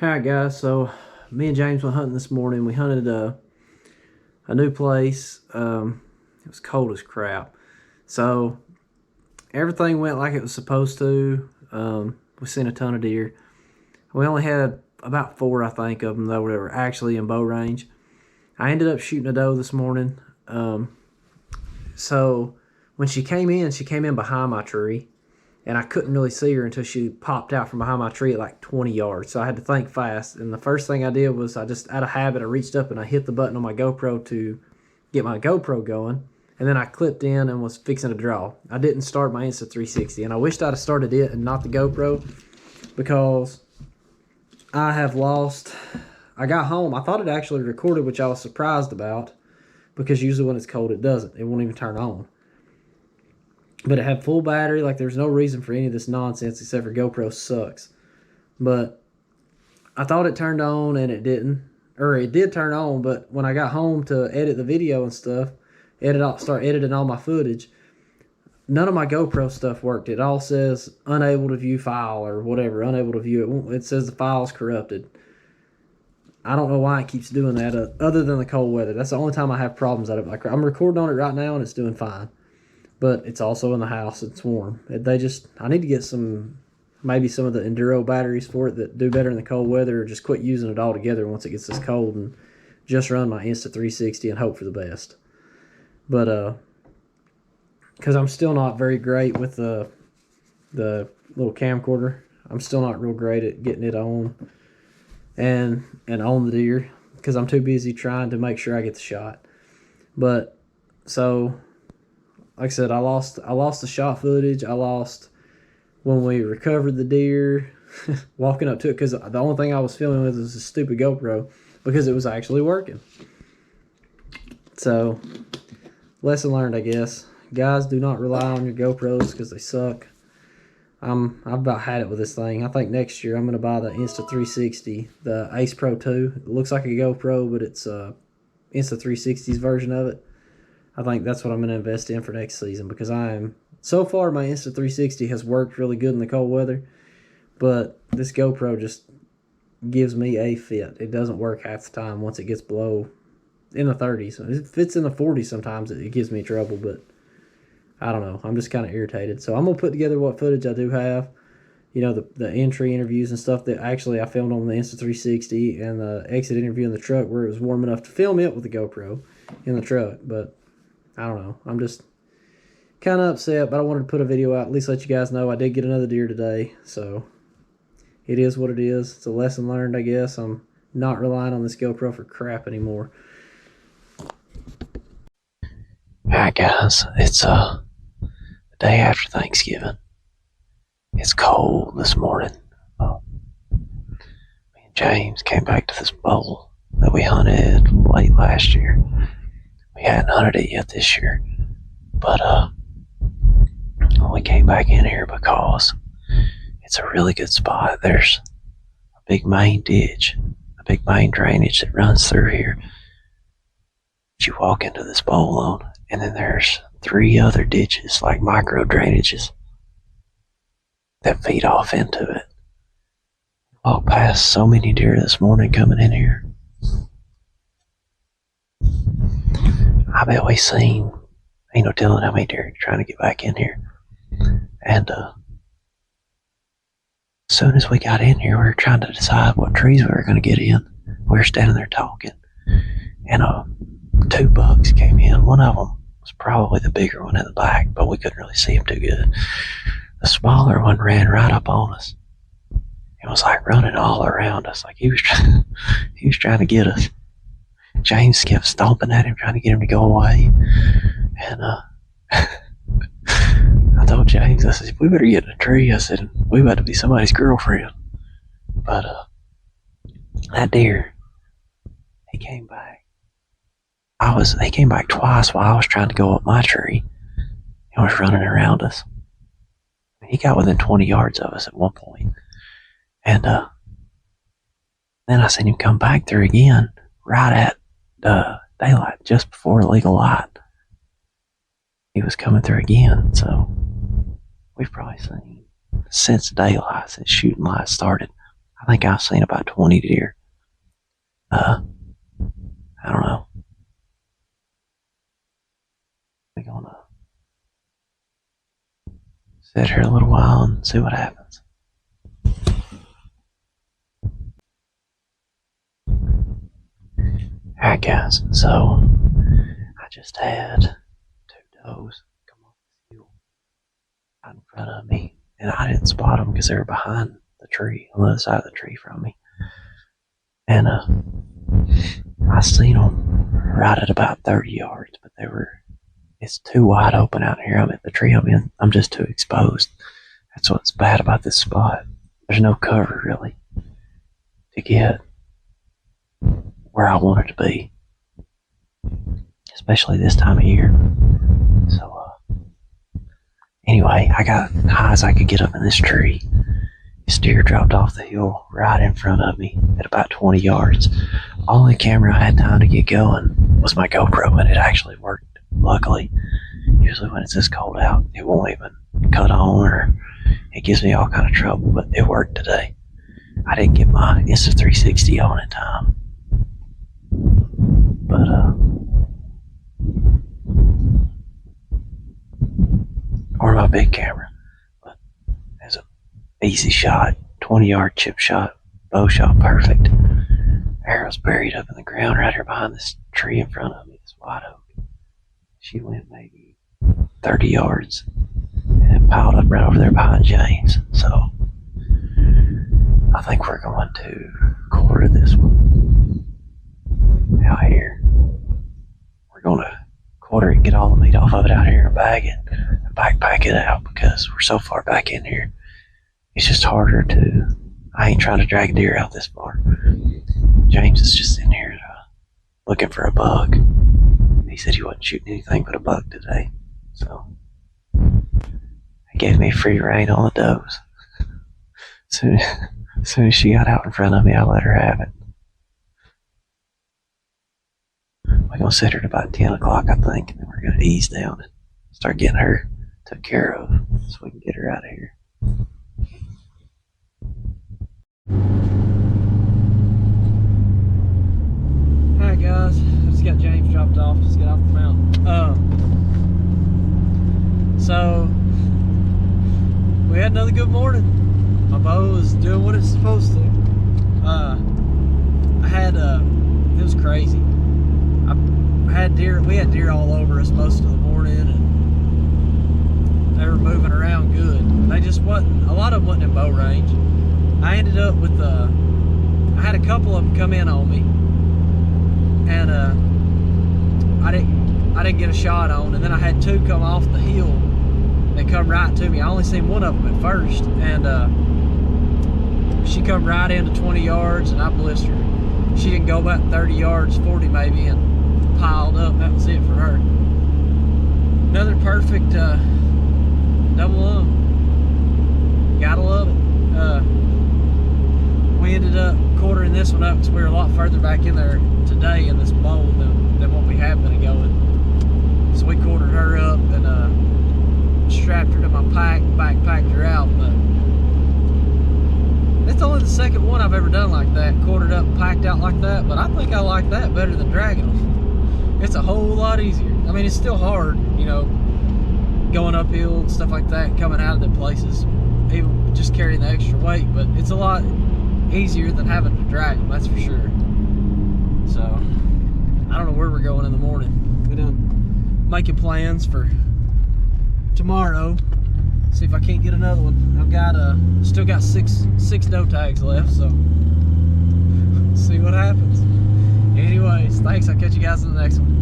Alright guys, so me and James went hunting this morning. We hunted a new place. It was cold as crap. So everything went like it was supposed to. We seen a ton of deer. We only had about 4, I think, of them though that were actually in bow range. I ended up shooting a doe this morning. So when she came in behind my tree. And I couldn't really see her until she popped out from behind my tree at like 20 yards. So I had to think fast. And the first thing I did was I just, out of habit, I reached up and I hit the button on my GoPro to get my GoPro going. And then I clipped in and was fixing to draw. I didn't start my Insta360. And I wished I'd have started it and not the GoPro, because I have lost... I got home. I thought it actually recorded, which I was surprised about, because usually when it's cold it doesn't. It won't even turn on. But it had full battery. Like, there's no reason for any of this nonsense except for GoPro sucks. But I thought it turned on and it didn't. Or it did turn on, but when I got home to edit the video and stuff, start editing all my footage, none of my GoPro stuff worked. It all says unable to view file or whatever, unable to view it. It says the file's corrupted. I don't know why it keeps doing that, other than the cold weather. That's the only time I have problems out of it. Like, I'm recording on it right now and it's doing fine. But it's also in the house. It's warm. I need to get maybe some of the Enduro batteries for it that do better in the cold weather, or just quit using it altogether once it gets this cold and just run my Insta360 and hope for the best. But, because I'm still not very great with the little camcorder. I'm still not real great at getting it on and on the deer, because I'm too busy trying to make sure I get the shot. But, so... Like I said, I lost the shot footage. I lost when we recovered the deer, walking up to it, because the only thing I was filming with was a stupid GoPro, because it was actually working. So, lesson learned, I guess. Guys, do not rely on your GoPros because they suck. I've about had it with this thing. I think next year I'm going to buy the Insta360, the Ace Pro 2. It looks like a GoPro, but it's Insta360's version of it. I think that's what I'm going to invest in for next season, because so far my Insta360 has worked really good in the cold weather, but this GoPro just gives me a fit. It doesn't work half the time once it gets below in the 30s. If it's in the 40s sometimes, it gives me trouble, but I don't know. I'm just kind of irritated. So I'm going to put together what footage I do have. You know, the entry interviews and stuff that actually I filmed on the Insta360, and the exit interview in the truck where it was warm enough to film it with the GoPro in the truck, but... I don't know. I'm just kind of upset, but I wanted to put a video out, at least let you guys know I did get another deer today. So it is what it is. It's a lesson learned, I guess. I'm not relying on this GoPro for crap anymore. Alright guys, it's the day after Thanksgiving. It's cold this morning. Me and James came back to this bowl that we hunted late last year. We hadn't hunted it yet this year, but we came back in here because it's a really good spot. There's a big main ditch, a big main drainage that runs through here that you walk into this bowl on, and then there's 3 other ditches, like micro drainages, that feed off into it. Walked past so many deer this morning coming in here. I bet we seen, ain't no telling how many deer trying to get back in here. And as soon as we got in here, we were trying to decide what trees we were going to get in. We were standing there talking, and 2 bucks came in. One of them was probably the bigger one in the back, but we couldn't really see him too good. The smaller one ran right up on us. It was like running all around us, like he was trying to get us. James kept stomping at him, trying to get him to go away. And I told James, I said, we better get in a tree. I said, we about to be somebody's girlfriend. But that deer, he came back. He came back twice while I was trying to go up my tree. He was running around us. He got within 20 yards of us at one point. And then I seen him come back through again, right at daylight, just before legal light. He was coming through again, so we've probably seen since daylight, since shooting light started, I think I've seen about 20 deer. I don't know. We're gonna sit here a little while and see what happens. Alright guys, so I just had 2 does come off the hill out in front of me, and I didn't spot them because they were behind the tree, on the other side of the tree from me. And I seen them right at about 30 yards, but it's too wide open out here. I'm at the tree I'm in. I'm just too exposed. That's what's bad about this spot. There's no cover really to get where I want it to be, especially this time of year. So anyway, I got high as I could get up in this tree. This deer dropped off the hill right in front of me at about 20 yards. Only camera I had time to get going was my GoPro, and it actually worked, luckily. Usually when it's this cold out, it won't even cut on, or it gives me all kind of trouble, but it worked today. I didn't get my Insta360 on in time. But or my big camera. But it's an easy shot, 20-yard chip shot, bow shot, perfect. Arrow's buried up in the ground right here behind this tree in front of me, this white oak. She went maybe 30 yards and it piled up right over there behind James. So I think we're going to quarter this one out here. We're going to quarter it, get all the meat off of it out here and bag it, and backpack it out, because we're so far back in here. It's just harder to, I ain't trying to drag deer out this far. James is just in here looking for a buck. He said he wasn't shooting anything but a buck today. So he gave me free rein on the does. As soon as she got out in front of me, I let her have it. We're going to sit her at about 10 o'clock, I think, and then we're going to ease down and start getting her took care of so we can get her out of here. Alright guys, I just got James dropped off, just got off the mountain. So we had another good morning. My bow is doing what it's supposed to. It was crazy. We had deer all over us most of the morning, and they were moving around good. They just wasn't, a lot of them wasn't in bow range. I ended up with, I had a couple of them come in on me, and I didn't get a shot on, and then I had 2 come off the hill and come right to me. I only seen one of them at first, and she come right into 20 yards, and I blistered her. She didn't go about 30 yards, 40 maybe, and piled up. That was it for her. Another perfect double lung. Gotta love it. We ended up quartering this one up because we were a lot further back in there today in this bowl than what we have been going. So we quartered her up and strapped her to my pack and backpacked her out. But it's only the second one I've ever done like that, quartered up and packed out like that. But I think I like that better than dragging them. It's a whole lot easier. I mean, it's still hard, you know, going uphill and stuff like that, coming out of the places, even just carrying the extra weight, but it's a lot easier than having to drag them, that's for sure. So I don't know where we're going in the morning. We're done making plans for tomorrow. See if I can't get another one. I've got still got six doe tags left, so see what happens. Anyways, thanks. I'll catch you guys in the next one.